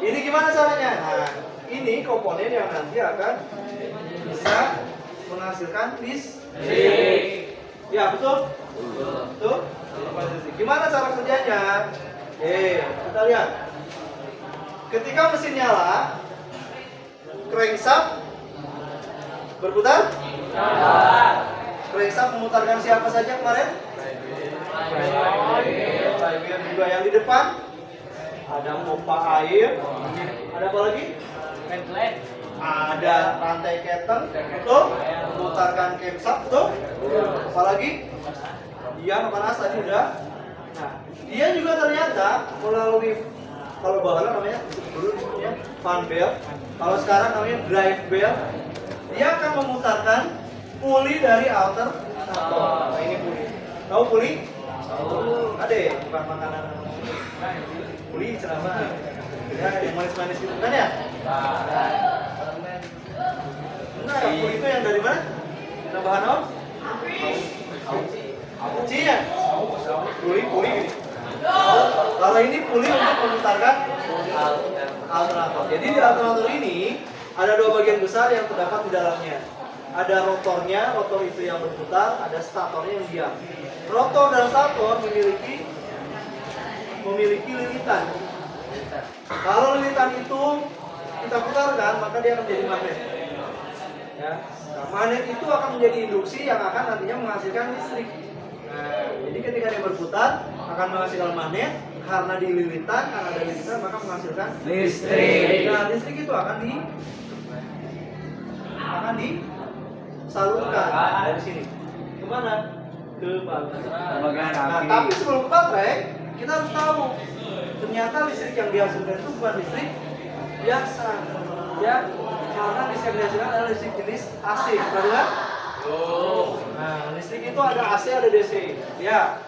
Ini gimana caranya? Nah, ini komponen yang nanti akan bisa menghasilkan listrik. Ya, betul? Betul? Gimana cara kerjanya? Kita lihat. Ketika mesin nyala, crankshaft berputar? Crankshaft memutarkan siapa saja kemarin? Flywheel juga yang di depan. Ada pompa air. Ada apa lagi? Ada rantai keteng, betul? Memutarkan crankshaft, betul? Apalagi? Yang panas tadi udah. Nah, dia juga ternyata melalui, kalau bahannya namanya dulu disebutnya fan belt, kalau sekarang namanya drive belt, dia akan memutarkan puli dari alternator. Nah, ini puli. Tahu puli? Ada ya, bukan makanan. Puli cenama. Ya, yang manis-manis itu kan ya? Nah, puli itu yang dari mana? Yang bahan apa? Uci ya? Puli gini. Kalau ini puli untuk memutarkan alternator. Jadi di alternator ini ada dua bagian besar yang terdapat di dalamnya. Ada rotornya, rotor itu yang berputar, ada statornya yang diam. Rotor dan stator memiliki lilitan. Kalau lilitan itu kita putarkan, maka dia akan menjadi magnet. Ya. Nah, magnet itu akan menjadi induksi yang akan nantinya menghasilkan listrik. Nah, jadi ketika dia berputar akan menghasilkan magnet, karena di lilitan, karena ada lilitan maka menghasilkan listrik. Nah, listrik itu akan disalurkan dari sini. Kemana? Ke baterai. Nah, tapi sebelum ke baterai, kita harus tahu ternyata listrik yang dihasilkan itu bukan listrik biasa. Ya, karena listrik yang dihasilkan adalah listrik jenis AC. Benar? Nah, listrik itu ada AC, ada DC. Ya.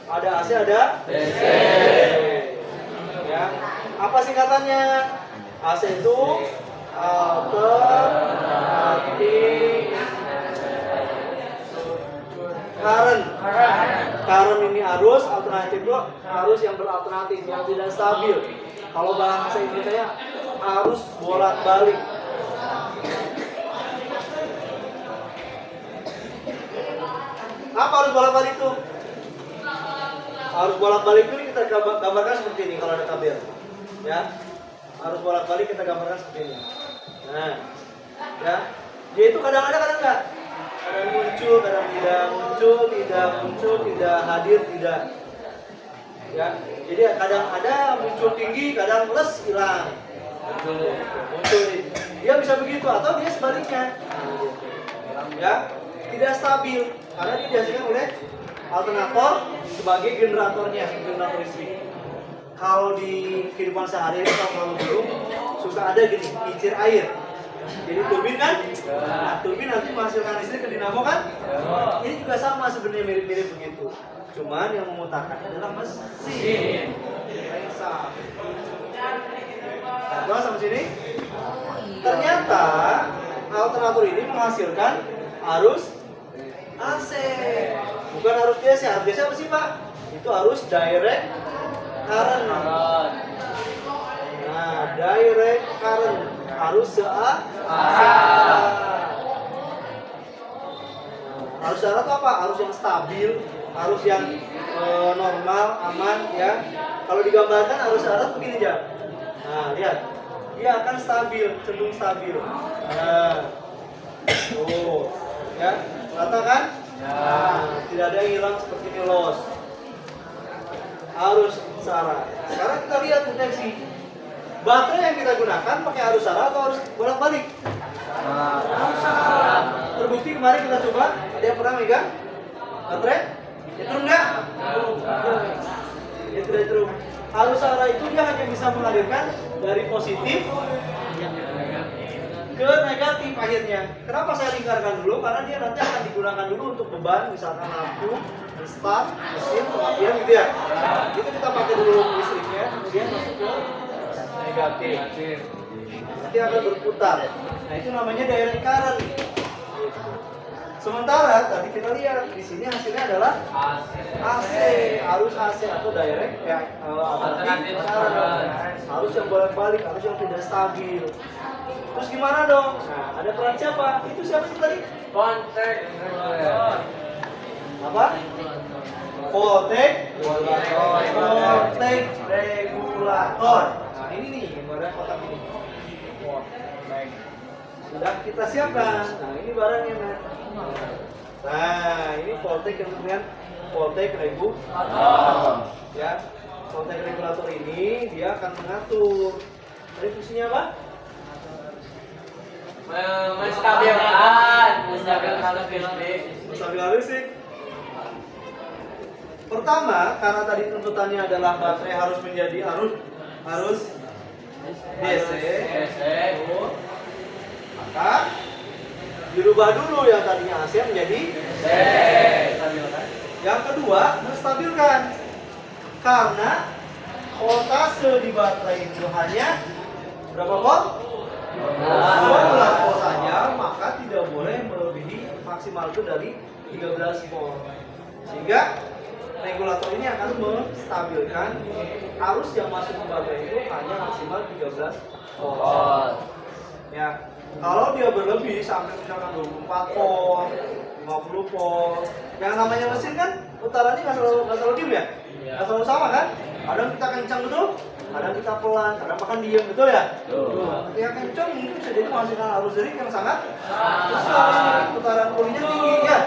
Ada AC, ada DC. Ya. Apa singkatannya? AC itu alternating current. Current ini arus, alternatif itu arus yang beralternatif, yang tidak stabil. Kalau bahasa Indonesia arus bolak-balik. Kenapa harus bolak-balik tuh? Harus bolak-balik itu kita gambarkan seperti ini kalau ada tabel. Ya. Harus bolak-balik kita gambarkan seperti ini. Nah, ya. Dia itu kadang ada, kadang enggak. Kadang muncul, kadang tidak muncul, tidak hadir, tidak. Ya. Jadi kadang ada muncul tinggi, kadang les hilang. Muncul. Dia bisa begitu atau dia sebaliknya. Ya, tidak stabil karena dia dihasilkan oleh alternator sebagai generator listrik. Kalau di kehidupan sehari-hari kalau belum suka ada gini, kincir air. Jadi turbin kan? Nah, turbin nanti menghasilkan listrik ke dinamo kan? Ini juga sama sebenarnya mirip-mirip begitu. Cuman yang memutarkan adalah mesin. Sama. Nah, sampai sini. Ternyata alternator ini menghasilkan arus AC. Bukan arus DC. Arus DC apa sih, Pak? Itu arus direct current. Nah, direct current. Arus arus searah itu apa? Arus yang stabil, arus yang normal, aman ya. Kalau digambarkan arus searah begini aja. Nah, lihat. Dia akan stabil, cenderung stabil. Nah. Tuh, ya. Rata kan? Nah, tidak ada yang hilang seperti ini loss. Arus searah. Sekarang kita lihat deteksi. Baterai yang kita gunakan pakai arus searah atau harus bolak-balik? Arus searah. Terbukti kemarin kita coba, ada yang pernah megang baterai? Nyetrum enggak? Ya tidak nyetrum. Arus searah itu dia hanya bisa mengalirkan dari positif ke negatif akhirnya. Kenapa saya lingkarkan dulu? Karena dia nanti akan digunakan dulu untuk beban, misalkan lampu, start, mesin, pengalian gitu ya. Itu kita pakai dulu listriknya, kemudian masuk ke negatif. Nanti akan berputar. Nah itu namanya direct current. Sementara tadi kita lihat di sini hasilnya adalah AC, arus AC atau direct ya, alternatif current. Arus yang bolak-balik, arus yang tidak stabil. Terus gimana dong? Nah, ada peran siapa? Itu siapa sih tadi? Kontak. Apa? Voltage regulator. Nah ini nih gambaran kotak ini. Sudah kita siapkan. Nah ini barangnya Mat. Nah ini voltage yang kemudian voltage regulator. Ya, voltage regulator ini dia akan mengatur. Tadi fungsinya apa? Menstabilkan arus listrik. Menstabilkan listrik. Pertama, karena tadi tuntutannya adalah baterai harus menjadi arus DC, maka dirubah dulu yang tadinya AC menjadi DC. Yang kedua, menstabilkan. Karena voltase di baterai itu hanya berapa volt? 12 volt saja, maka tidak boleh melebihi maksimal itu dari 13 volt. Sehingga regulator ini akan menstabilkan arus yang masuk ke baterai itu hanya maksimal 13 volt. Ya, kalau dia berlebih sampai misalkan 24 volt, 50 volt, yang namanya mesin kan putarannya nggak selalu diem ya, nggak selalu sama kan? Kadang kita kencang betul, kadang kita pelan, kadang bahkan diem betul ya. Ketika kencang mungkin bisa jadi menghasilkan arus listrik yang sangat besar, putaran kulinya tinggi ya,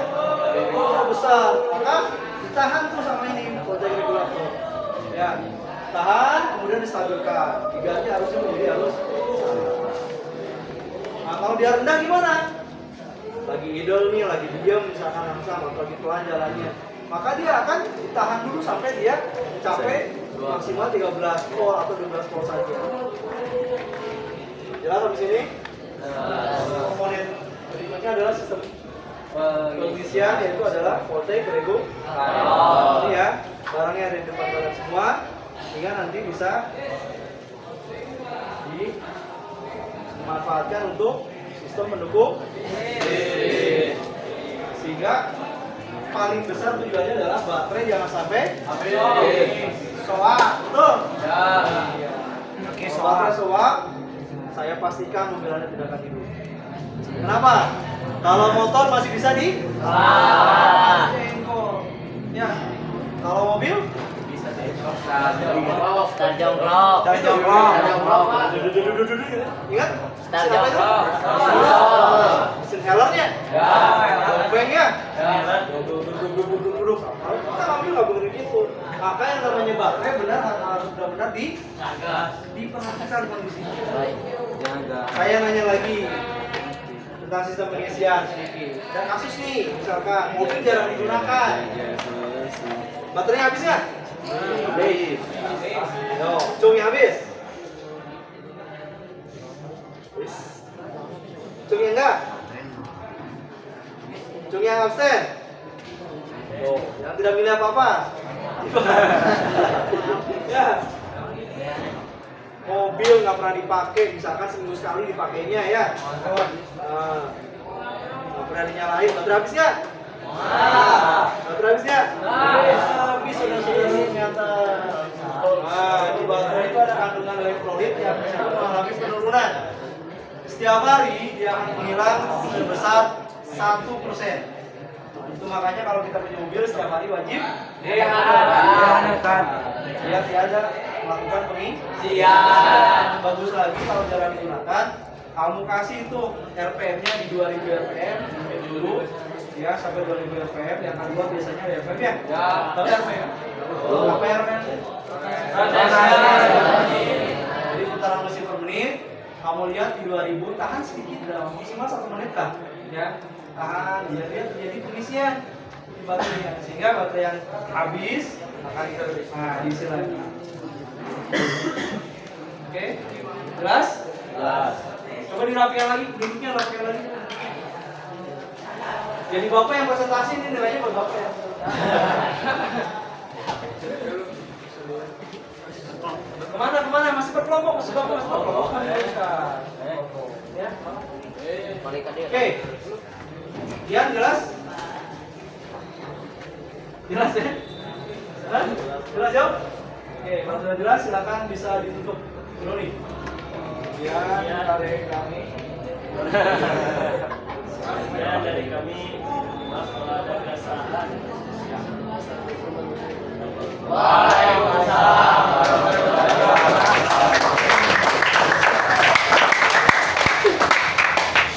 besar, maka ditahan tuh sama ini voltage regulator. Ya, tahan, kemudian distabilkan, diganti arusnya menjadi arus. Nah, kalau dia rendah gimana? Lagi idle nih, lagi diam misalkan langsung atau lagi pelan jalannya, maka dia akan ditahan dulu sampai dia mencapai maksimal 13 volt atau 12 volt saja. Jelas habis ini? Komponen berikutnya adalah sistem pengisian, yaitu adalah voltage regulator. Ini ya, barangnya ada di depan kalian semua, sehingga nanti bisa dimanfaatkan untuk sistem pendukung listrik. Sehingga paling besar tujuannya adalah baterai jangan sampai soak, betul? Ya. Oke, baterai soak, saya pastikan mobilnya tidak akan hidup. Kenapa? Kalau motor masih bisa di jengkol. Ya. Kalau mobil? Star jongklok. Cari jongklok. Ingat? Star Mesin apa itu? jongklok. Mesin hellernya? Ya. Obengnya? Ya. Duduk. Kalau kita ngambil nggak boleh gitu. Maka yang namanya baterai benar harus benar-benar diperhatikan kondisinya. Saya nanya lagi tentang sistem pengisian sedikit. Dan kasus nih, misalkan mobil jarang digunakan. Baterainya habis nggak? Habis. Yo, cungnya habis. Habis. Cungnya enggak? Cungnya absen. Yo, yang tidak milih apa-apa. Ya. Mobil nggak pernah dipakai, misalkan seminggu sekali dipakainya ya. Nggak pernah dinyalain, baterai habis nggak? Baterai habis nggak? Habis sudah ternyata. Nah, ini baterai itu ada kandungan elektrolit yang bisa mengalami penurunan. Setiap hari dia akan menghilang sebesar 1%. Itu makanya kalau kita punya mobil setiap hari wajib biar tiada melakukan pengisian. Bagus lagi kalau jarang digunakan, kamu kasih itu RPM-nya di 2000 RPM dulu ya, sampai 2000 RPM. Yang kedua biasanya RPM ya. Tahu RPM? Apa RPM? Jadi putaran mesin per menit. Kamu lihat di 2000, tahan sedikit dalam maksimal 1 menit kan? Ya. Tahan, dia terjadi pengisian di baterainya, sehingga baterai yang habis akan diisi lagi. Oke, jelas? Jelas. Coba dirapikan lagi, duduknya rapikan lagi. Jadi bapak yang presentasi ini nilainya buat bapak ya. Kemana? Masih berkelompok, masih berkelompok. Ya. Oke. Dian jelas? Jelas ya? Jelas jawab? Oke, kalau sudah jelas silakan bisa ditutup dulu nih. Dian dari kami. Ya, dari kami Sekolah dan Dasar. Waalaikumsalam warahmatullahi wabarakatuh.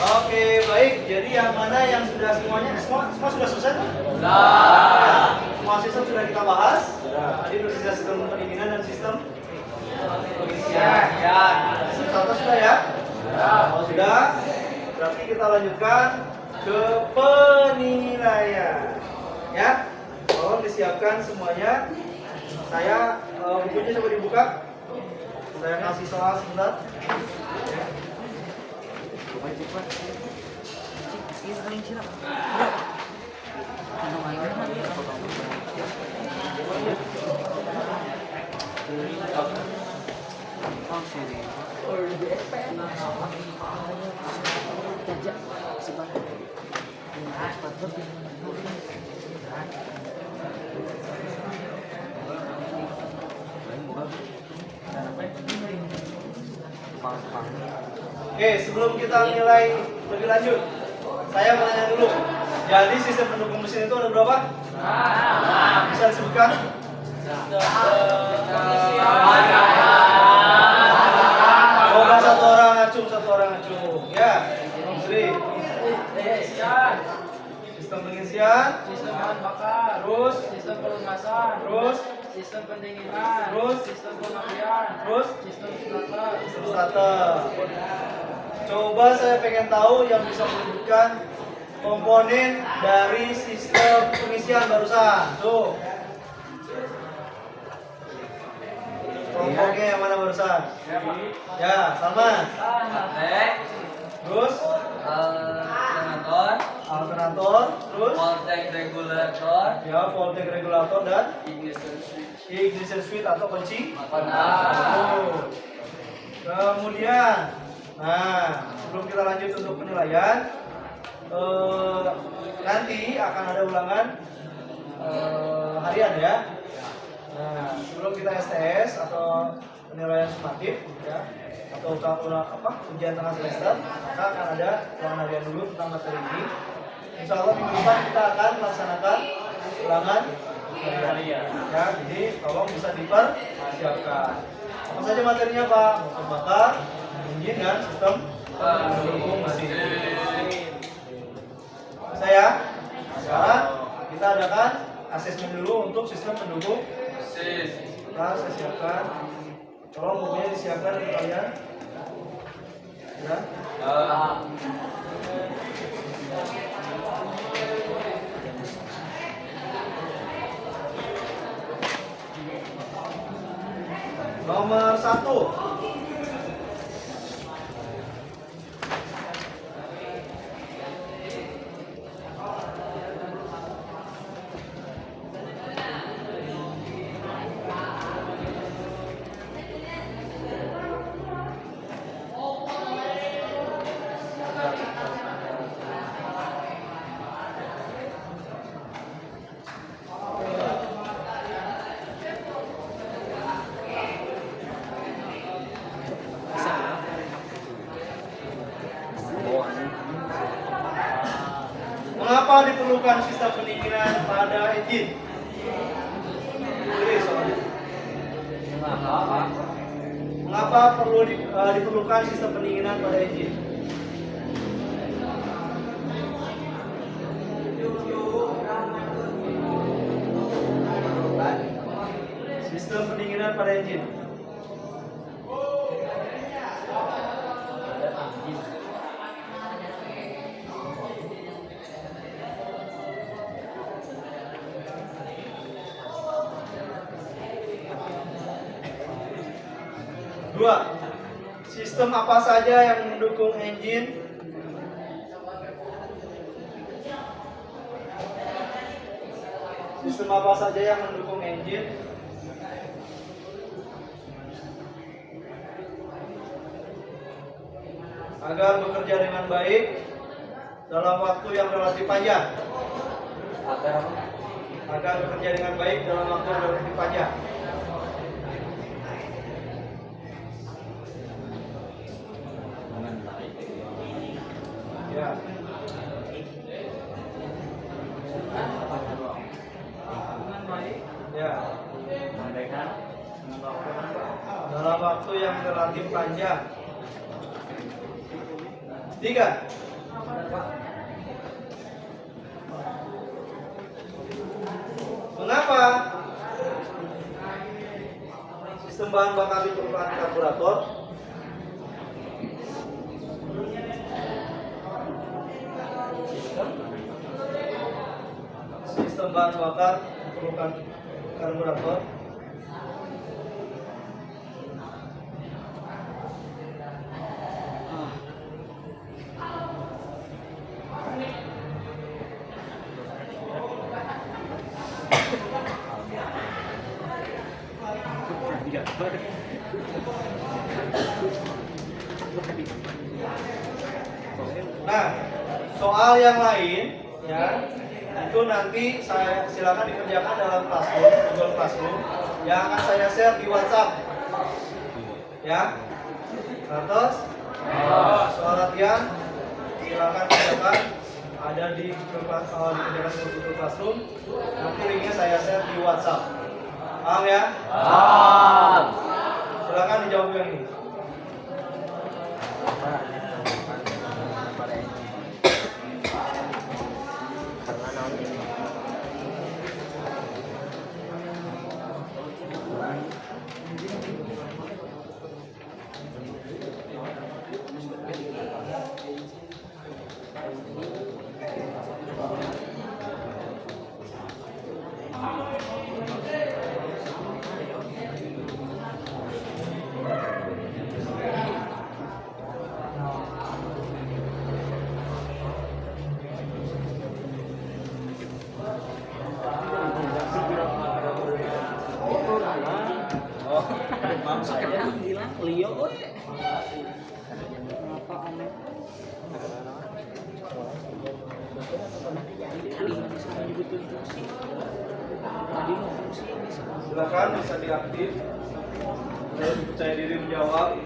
Oke, baik. Jadi yang mana yang sudah semuanya? Semua sudah selesai? Sudah. Semua sistem sudah kita bahas. Tadi sudah sistem pendinginan dan sistem pengisian. Ya. Sistem satu sudah ya? Kalau sudah, berarti kita lanjutkan ke penilaian. Ya. Tolong disiapkan semuanya. Saya bukunya coba dibuka. Saya kasih soal sebentar. Oke, sebelum kita nilai lebih lanjut, saya mau tanya dulu. Jadi sistem pendukung mesin itu ada berapa? Bisa disebutkan? Coba satu orang acung. Ya, Sri. Sistem pengisian, Sistem bahan bakar, terus, sistem pelunasan, terus, sistem pendinginan, terus, sistem pemakaian, terus, sistem starter. sistem starter. Coba saya pengen tahu yang bisa menyebutkan komponen dari sistem pengisian barusan. Tuh. Kelompoknya yang mana barusan? Ya, Salman. Terus alternator, terus ya voltage regulator dan ignition switch atau kunci. Kemudian, sebelum kita lanjut untuk penilaian, nanti akan ada ulangan harian ya. Nah, sebelum kita STS atau penilaian sumatif ya, atau ujian tengah semester, maka akan ada ulangan harian dulu tentang materi ini. Insya Allah minggu depan kita akan melaksanakan ulangan Ya, jadi tolong bisa dipersiapkan. Apa saja materinya Pak? Motor bakar, engine dan sistem pendukung mesin. Saya sekarang kita adakan asesmen dulu untuk sistem pendukung. Nah, saya siapkan. Tolong bukunya disiapkan untuk kalian. Ya. Nomor 1. Mengapa diperlukan sistem pendinginan pada engine? Ini soalnya. Mengapa perlu diperlukan sistem pendinginan pada engine? Sistem pendinginan pada engine. Dua, sistem apa saja yang mendukung engine? Sistem apa saja yang mendukung engine? Agar bekerja dengan baik dalam waktu yang relatif panjang. Agar bekerja dengan baik dalam waktu yang relatif panjang. Ya. Ya. Dalam waktu yang relatif panjang. 3. Mengapa sistem bahan bakar diperlukan karburator? Sistem bahan bakar diperlukan karburator. Nah, soal yang lain ya, itu nanti saya silakan dikerjakan dalam classroom, Google Classroom yang akan saya share di WhatsApp. Ya. Terus soal latihan silakan kerjakan, ada di dikerjakan di Google Classroom. Nanti linknya saya share di WhatsApp. Paham ya? Paham. Silakan dijawab yang ini. Silakan bisa diaktif. Kalau percaya diri menjawab.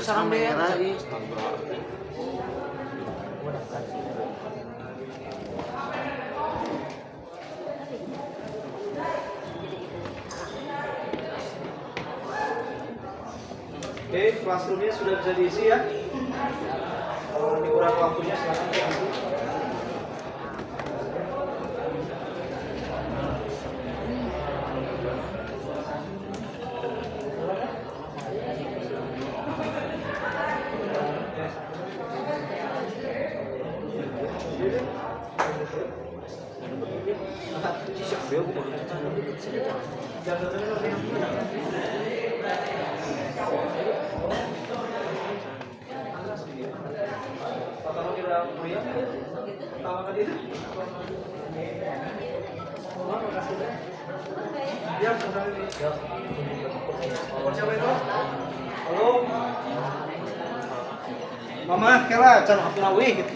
sarang merah. Oke, classroomnya sudah bisa diisi ya. Kalau nanti kurang waktunya silakan diambil. Halo. Mama, kela cara aku nawi gitu.